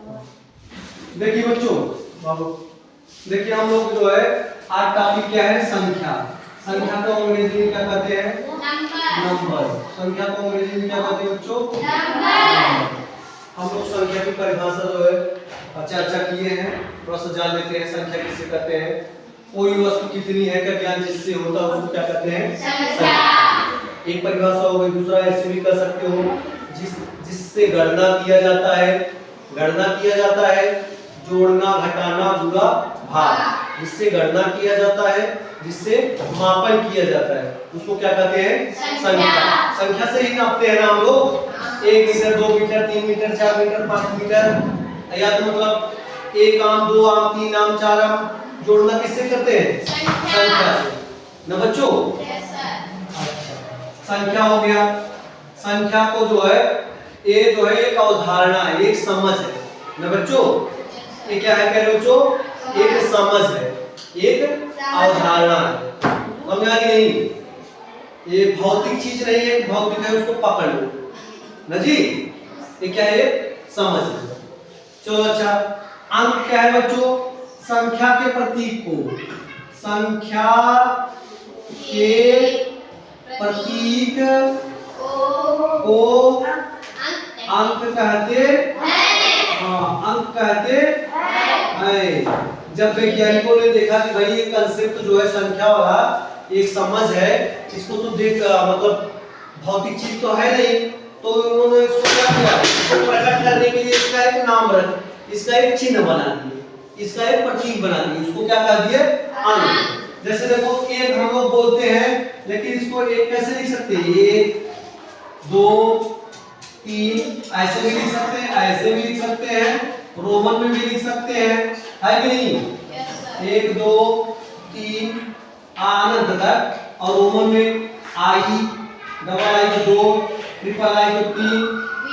देखिए बच्चों, बाबू देखिए हम लोग जो है आज टॉपिक क्या है, संख्या। संख्या को अंग्रेजी में क्या कहते हैं? नंबर। संख्या को अंग्रेजी में क्या कहते हैं बच्चों? नंबर। हम लोग संख्या की परिभाषा जो है चर्चा किए हैं, थोड़ा सा जान लेते हैं संख्या किसे कहते हैं। कोई वस्तु कितनी है का ज्ञान जिससे होता है उसको क्या कहते हैं? संख्या। एक परिभाषा हो गई। दूसरा ऐसे भी कर सकते हो, जिससे गणना किया जाता है। गणना किया जाता है, जोड़ना, घटाना, गुणा, भाग। जिससे गणना किया जाता है, जिससे मापन किया जाता है, उसको क्या कहते हैं? संख्या। संख्या से ही नापते हैं ना हम लोग। 1 metre, 2 metre, 3 metre, 4 metre, 5 metre, या तो मतलब 1 आम, 2 आम, 3 आम, 4 आम जोड़ना किससे करते हैं? संख्या से ना बच्चों। अच्छा, संख्या हो गया। संख्या को जो है ये जो है एक अवधारणा है, एक समझ है ना बच्चों। ये क्या है कह रहे बच्चों? एक समझ है, एक अवधारणा है। समझ आ गई नहीं? ये भौतिक चीज नहीं है, भौतिक है उसको पकड़ लो ना जी। ये क्या है? समझ है। चलो अच्छा, अंक क्या है बच्चों? संख्या के प्रतीक को, संख्या के प्रतीक को अंक कहते हैं। हाँ, अंक कहते हैं। जब वैज्ञानिकों ने देखा कि भाई ये कंसेप्ट जो है संख्या वाला एक समझ है, इसको तो देख मतलब भौतिक चीज तो है नहीं, तो उन्होंने इसको क्या किया? इसको प्रकट करने के लिए इसका एक नाम रख, इसका एक चिन्ह बना दिए, इसका एक प्रतीक बना दिए। इसको क्या कह दिए? अंक। जैसे देखो एक हम लोग बोलते हैं, लेकिन इसको एक कैसे लिख सकते हैं? 1 2 3 ऐसे भी लिख सकते हैं, ऐसे भी लिख सकते हैं, रोमन में भी लिख सकते हैं, है कि नहीं? 1 2 3 अनंत तक, और रोमन में आई, डबल आई को 2, ट्रिपल आई को 3,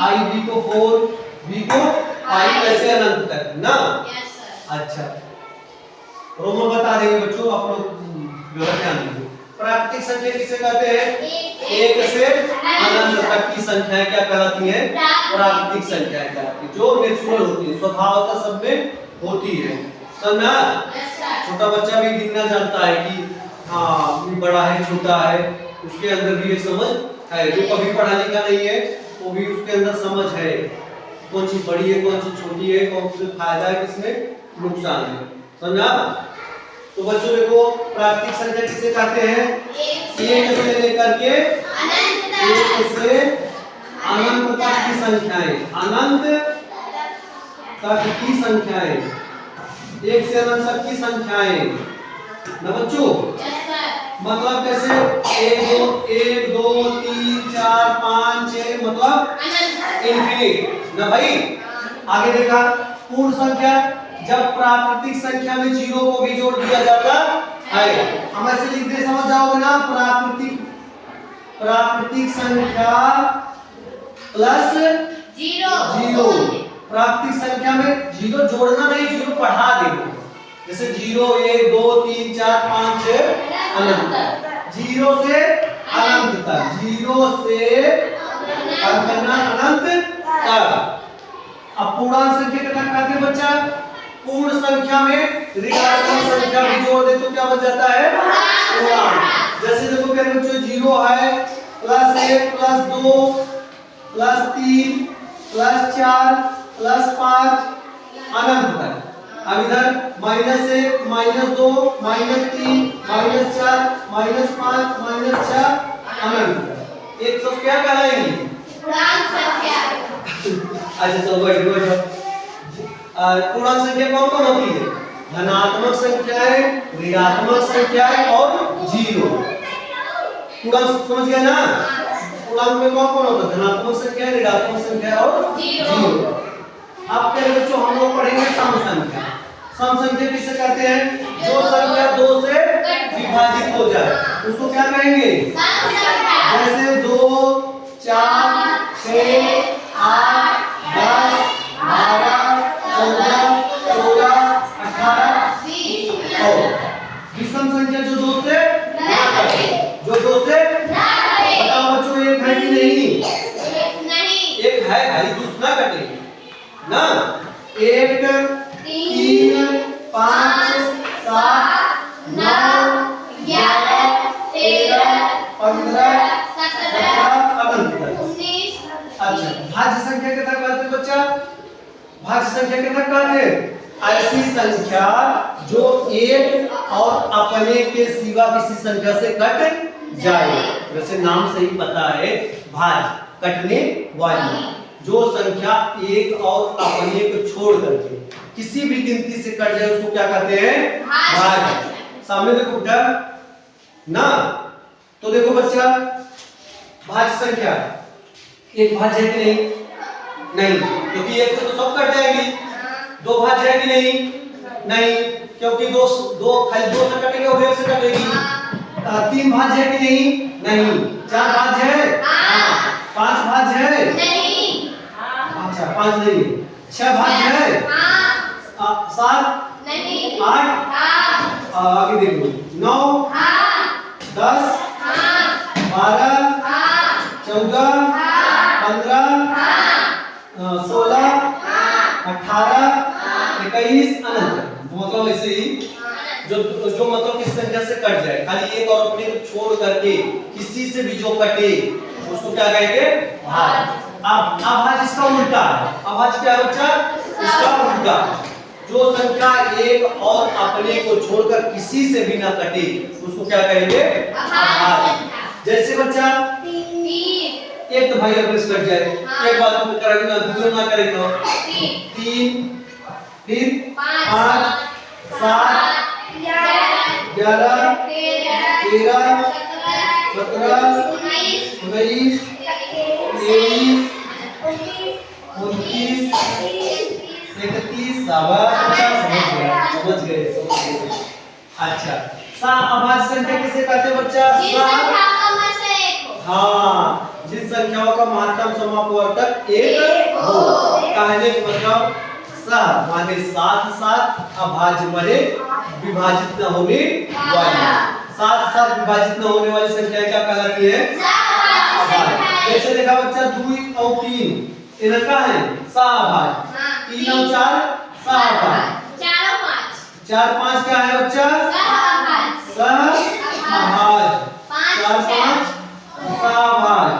आई बी को 4, बी को आई, ऐसे अनंत तक ना। अच्छा, रोमन बता देंगे बच्चों, आप लोग ध्यान दीजिए। प्राकृतिक संख्या किसे कहते हैं? 1 से अनंत तक की संख्याएं क्या कहलाती हैं? प्राकृतिक संख्याएं कहलाती हैं, जो नेचुरल होती है, स्वभावतः सब में होती है। समझा? छोटा बच्चा भी गिनना जानता है कि हाँ ये बड़ा है, छोटा है, उसके अंदर भी एक समझ है। जो कभी पढ़ा लिखा नहीं है वो भी उसके अंदर समझ है, कौन चीज बड़ी है, कौन चीज छोटी है, कौन सा फायदा है, किसमें नुकसान है। समझा? तो बच्चों देखो, प्राकृतिक संख्या किसे कहते हैं? 1 से लेकर के 1 से अनंत तक की संख्याएं, अनंत तक की संख्याएं, 1 से अनंत तक की संख्याएं ना बच्चों। मतलब कैसे? 1 2 3 4 5 6, मतलब इनफिनिट ना भाई। आगे देखा, पूर्ण संख्या, जब प्राकृतिक संख्या में 0 को भी जोड़ दिया जाता है। हम ऐसे लिख दे, समझ जाओगे ना? प्राकृतिक संख्या प्लस 0। प्राकृतिक संख्या में 0 जोड़ना नहीं, 0 बढ़ा देना। जैसे 0 1 2 3 4 5 6 अनंत तक, 0 से अनंत तक, 0 से अनंत तक। अब पूर्णांक संख्या क्या कहते हैं बच्चा? पूर्ण संख्या में ऋणात्मक संख्या भी जोड़ दे तो क्या बन जाता है? पूर्णांक। जैसे देखो क्या बच्चों, 0 है, +1 +2 +3 +4 +5 अनंत तक। अब इधर -1 -2 -3 -4 -5 -6 अनंत तक। एक तो क्या कहलाएगी? पूर्णांक संख्या। अच्छा चलो बैठो। पूर्णांक संख्या कौन कौन होती है? धनात्मक संख्याएं, ऋणात्मक संख्याएं और 0। पूर्णांक समझ गए ना? पूर्णांक में कौन कौन होता है? धनात्मक संख्या, ऋणात्मक संख्या और 0। अब क्या बच्चों हम लोग पढ़ेंगे सम संख्या। सम संख्या किसे कहते हैं? जो संख्या 2 से विभाजित हो जाए उसको क्या कहेंगे? सम संख्या। जैसे 2 4 6 8 10 12 14 16 18 20। और विषम संख्या जो 2 से ना कटे, जो 2 से ना कटे। बताओ बच्चों, एक है कि नहीं? एक है भाई, दूसरा कटे ना। 1 3 5 7 9 11 13 15 17 अनंत। अच्छा भाज्य संख्या कितना कहते हैं बच्चा? भाज्य संख्या कितना कहते हैं? ऐसी संख्या जो एक और अपने के सिवा किसी संख्या से कट जाए। वैसे नाम से ही पता है भाज्य, कटने वाली। जो संख्या एक और अपने को छोड़ करके किसी भी गिनती से कट जाए उसको क्या कहते हैं? भाज्य। सामने देखो बेटा ना, तो देखो बच्चा भाज्य संख्या एक भाज्य है कि नहीं? नहीं, क्योंकि एक से तो सब कट जाएगी। दो भाज्य है कि नहीं? नहीं, क्योंकि दो खाली दो से कटेगी और एक से कटेगी। तीन भाज्य है कि नहीं? नहीं। चार भाज्य है? हाँ। पांच भाज्य है? नहीं। अच्छा पांच नहीं। छह भाज्य है? हाँ। सात? नहीं। आठ? आगे देखो 9 10 12 14 15 16 18 21 अनंत। मतलब ऐसे ही जो मतलब किस संख्या से कट जाए, खाली एक और अपने को छोड़ करके किसी से भी जो कटे उसको क्या कहेंगे? भाज्य। अब अभाज्य इसका उल्टा है। अभाज्य क्या है बच्चा? इसका उल्टा। जो संख्या एक और अपने को छोड़कर किसी से भी ना कटे उसको क्या कहेंगे? अभाज्य। जैसे बच्चा एक तो भाई अगर कट जाए, एक बात में करेंगे ना, दूसरे ना करेंगे। 3 फिर 5 7 11 13 17 19 20 21 31 समझ गए। अच्छा अभाज्य संख्या किसे कहते हैं बच्चा? हाँ, जिन संख्याओं का महत्तम समापवर्तक एक हो। कहने का मतलब सात माने साथ साथ अभाज्य माने विभाजित न होने वाली। साथ साथ विभाजित न होने वाली संख्या क्या कहलाती है? अभाज्य। जैसे देखा बच्चा 2 और 3 इनका है सहाभाज्य। 3 और 4 सहाभाज्य। 4 5 क्या है बच्चा? सहाभाज्य। 4 5 सहाभाज्य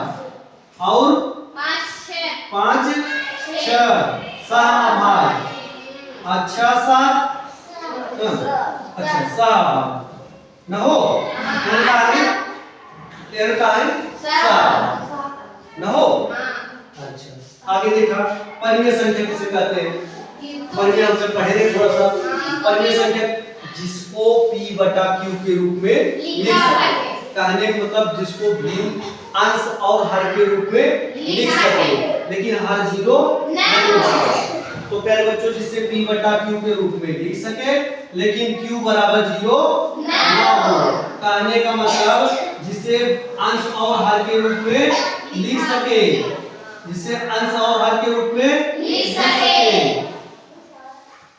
और 5 6 सहाभाज्य। अच्छा 7 अच्छा सहाभाज्य न हो इनका है सहाभाज्य न हो। अच्छा आगे देखा परिमेय संख्या किसे कहते हैं? परिमेय हम सब पढ़े थे थोड़ा सा। परिमेय संख्या जिसको p बटा q के रूप में लिख सके। कहने का मतलब जिसको भिन्न अंश और हर के रूप में लिख सके, लेकिन हर जीरो नहीं होगा। तो प्यारे बच्चों जिसे p बटा q के रूप में लिख सके लेकिन q बराबर 0 ना हो। कहने का मतलब जिसे अंश और हर के रूप में लिख सके, जिसे अंश और हर के रूप में लिख सके।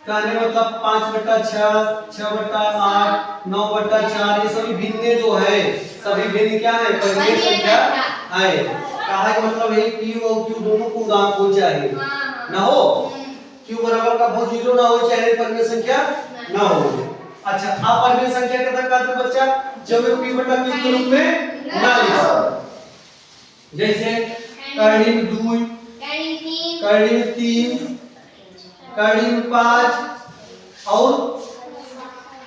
कहने मतलब 5 बटा 6 6 बटा 8 9 बटा 4 ये सभी भिन्न जो है सभी भिन्न क्या है? परिमेय संख्या है। कहा का मतलब है p और q दोनों को गुणांक हो चाहिए ना हो। q बराबर का बहुत 0 ना हो चाहिए, परिमेय संख्या ना हो। अच्छा अब परिमेय संख्या कितना कहते हैं बच्चा? जब p बटा q के रूप में ना लिख सको। जैसे कड़ी में 2 कड़ी में 3 कड़ी में 5 और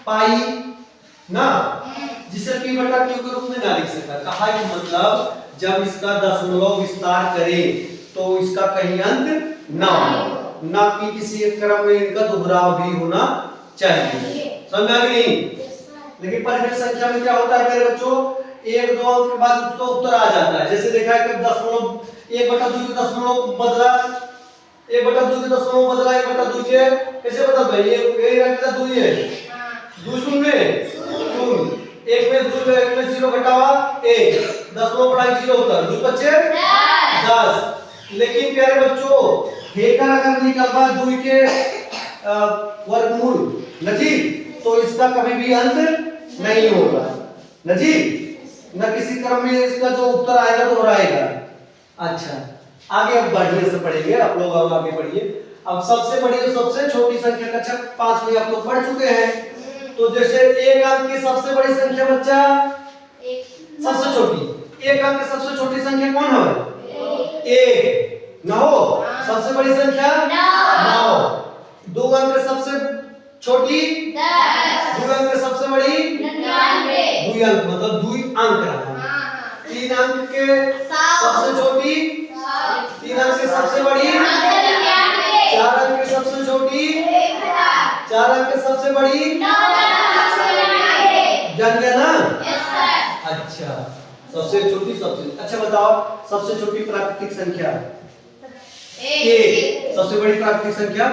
पाई ना, जिसे p बटा q के रूप में ना लिख सकता। कहा कि मतलब जब इसका दशमलव विस्तार करें तो इसका कहीं अंत ना हो, ना कि किसी एक क्रम में इनका दोहराव भी होना चाहिए। समझ आ गई? लेकिन परिमेय संख्या में क्या होता है मेरे बच्चों? 1 2 अंक के बाद उसका उत्तर आ जाता है। जैसे देखा है कि दशमलव 1 बटा 2 के दशमलव बदला 1 बटा 2 के दशमलव बदला 1 बटा 2 के कैसे बदल भाई? ये रखता 2 है 2 शून्य 1 में 2 1 में 0 घटावा 1 दशमलव बढ़ा 0 होता है 2 बच्चे 10। लेकिन प्यारे बच्चों हेकर अगर निकलवा 2 के वर्गमूल नजीब तो इसका कभी भी अंत नहीं होगा नजीब, न किसी क्रम में इसका जो उत्तर आएगा तो दोहराएगा। अच्छा आगे अब बढ़ने से पढ़ेंगे आप लोग, और आगे बढ़िए। अब सबसे बड़ी और सबसे छोटी संख्या कक्षा 5 में आप लोग पढ़ चुके हैं। तो जैसे एक अंक की सबसे बड़ी संख्या बच्चा सबसे छोटी, एक अंक की सबसे छोटी संख्या कौन है? एक। नौ सबसे बड़ी संख्या 9। दो अंक सबसे छोटी 10। दो अंक सबसे बड़ी 99। दो अंक मतलब दो अंक रहा। तीन अंक के सबसे छोटी 3 अंक के सबसे बड़ी 4 अंक के सबसे छोटी 4 अंक के सबसे बड़ी जान गया ना? अच्छा सबसे छोटी सबसे अच्छा बताओ सबसे छोटी प्राकृतिक संख्या एक। सबसे बड़ी प्राकृतिक संख्या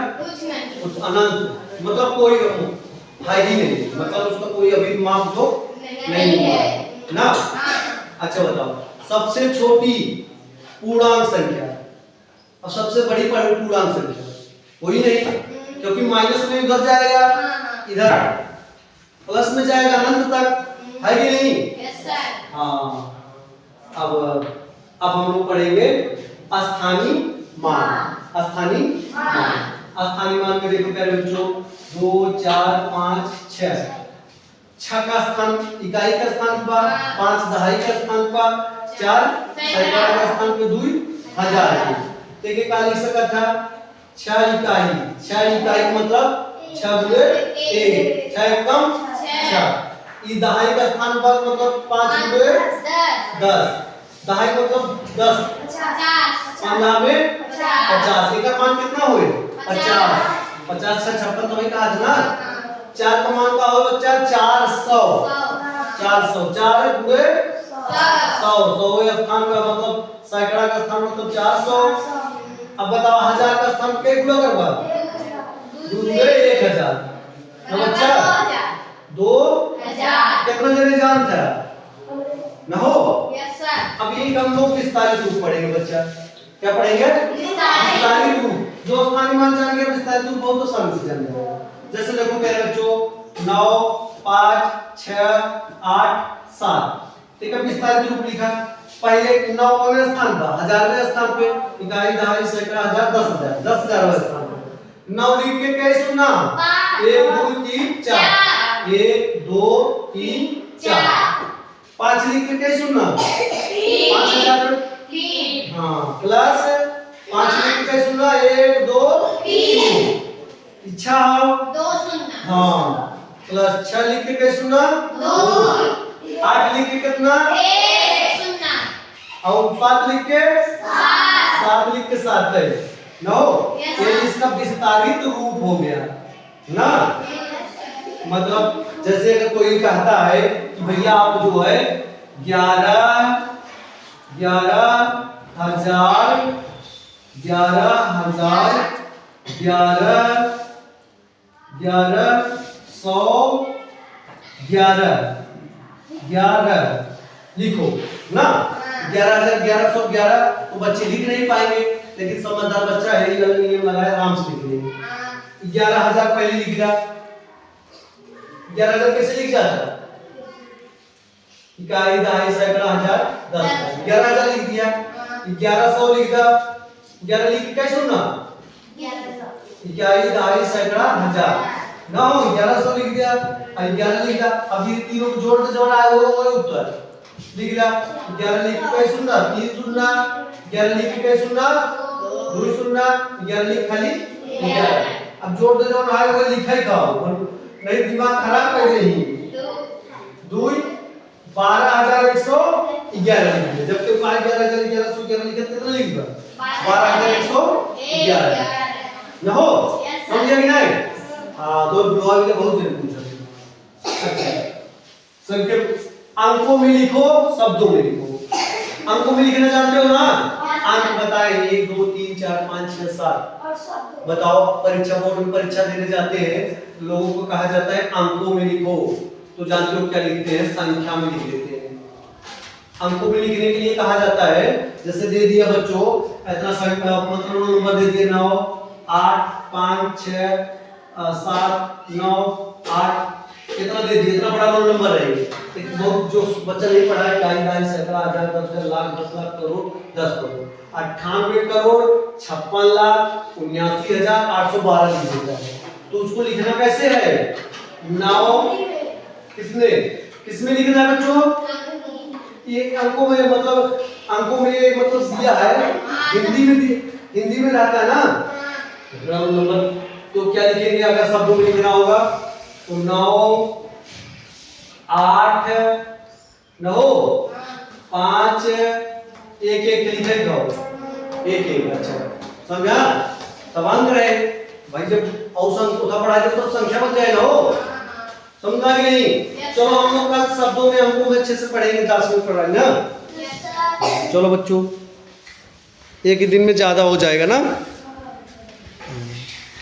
कुछ अनंत मतलब कोई है ही नहीं, मतलब उसका कोई अभी माप तो नहीं है ना। अच्छा बताओ सबसे छोटी पूर्णांक संख्या और सबसे बड़ी पूर्णांक संख्या कोई नहीं, क्योंकि माइनस में उधर जाएगा इधर प्लस में जाएगा अनंत तक, है कि नहीं? हाँ अब हम लोग पढ़ेंगे स्थानीय मान। स्थानीय मान में देखो प्यारे बच्चों 2 4 5 6 का स्थान इकाई का स्थान पर 5 दहाई का स्थान पर 4 सैकड़ा का स्थान पे 2 हजार। देखिए का लिख सकता था 6 इकाई मतलब 6 गुणे 1 6 कम 6। ई दहाई का स्थान पर मतलब 5 गुणे 10 दहाई मतलब 10 50 में 50 का मान कितना हुए 50 50 से 56 तो वही कहा था ना। 4 का मान का हो बच्चा 400 4 गुणे 100 स्थान का मतलब सैकड़ा का स्थान मतलब 400। अब बताओ हजार का स्थान के गुणा करवा 2 गुणे 1000 तो बच्चा 2000 कितना जने जानता ना हो? अब यही हम लोग विस्तारित रूप पढ़ेंगे बच्चा। क्या पढ़ेंगे? विस्तारित रूप। जो स्थानीय मान जान गए विस्तारित रूप बहुत आसानी से जान जाएंगे। जैसे देखो मेरे बच्चों 9 5 6 8 7 ठीक है विस्तारित रूप लिखा। पहले 9 वाले स्थान पर हजारवें स्थान पे इकाई दहाई सैकड़ा हजार 10,000 10,000 स्थान पे 9 लिख के कैसे सुनना 1 2 3 4 1 2 3 4। 5 लिख के कैसे सुनना 5000 हाँ प्लस 5 लिख के कैसे सुनना 1 2 3 इच्छा हो 2 सुनना हाँ प्लस 6 लिख के कैसे सुनना 2 8 लिख के कितना 1 सुनना और 7 लिख के 7 लिख के 7 है नो ये इसका विस्तारित रूप हो गया ना। मतलब जैसे अगर कोई कहता है कि भैया आप जो है 11,111 लिखो ना 11,1111 तो बच्चे लिख नहीं पाएंगे, लेकिन समझदार बच्चा है ये नियम लगाया आराम से लिख लेंगे। 11,000 पहले लिख दिया 11,000 कैसे लिख जाता इकाई दहाई सैकड़ा हजार 10 11,000 लिख दिया 1100 लिख दिया 11 लिख के कैसे सुनना 1100 इकाई दहाई सैकड़ा हजार ना हो 1100 लिख दिया 11 लिख दिया। अब ये तीनों को जोड़ के जब आए वो उत्तर लिख दिया 11 लिख के कैसे सुनना 3 सुनना 11 लिख के कैसे सुनना 2 सुनना 11 लिख खाली 11। अब जोड़ दे जब आए वो लिखा ही खाओ नहीं दिमाग खराब कर रही 2 12,111 लिख दे जब तक 11,1111 लिखे कितना लिख दो 12,111 ना हो समझिए कि नहीं। हां तो ब्लॉग में बहुत जरूर पूछा अच्छा संख्या अंकों में लिखो शब्दों में लिखो। अंकों में लिखना जानते हो ना अंक बताए 1 2 3 4 5 6 7 बताओ परीक्षा बोर्ड में परीक्षा देने जाते हैं लोगों को कहा जाता है अंकों में लिखो तो जानते हो क्या लिखते हैं संख्या में लिख देते हैं। अंकों में लिखने के लिए कहा जाता है जैसे दे दिया बच्चों इतना मतलब नंबर दे दिए 9 8 5 6 7 9 8 कितना दे दिया इतना बड़ा नंबर है एक बहुत जो बच्चा नहीं पढ़ा है, ढाई सैकड़ा, 1000, 10 लाख, 10 लाख, करोड़, 10 करोड़, 98 करोड़ 56 लाख 79,812 लिख देता है। तो उसको लिखना कैसे है? नाउ किसमें लिखना है बच्चों? ये अंकों में, मतलब अंकों में मतलब दिया है, हिंदी में रहता है ना नंबर। तो क्या लिखेंगे अगर शब्दों में लिखना होगा? तो 9 8 9 5 1 1 लिखेगा, 1 1। अच्छा समझा? तब अंक रहे भाई, जब औसत उठा पढ़ा जब तो संख्या बन जाए ना, हो समझा कि नहीं? चलो हम लोग कल शब्दों में अंकों में अच्छे से पढ़ेंगे, 10 मिनट पढ़ाएंगे ना। चलो बच्चों, एक ही दिन में ज्यादा हो जाएगा ना।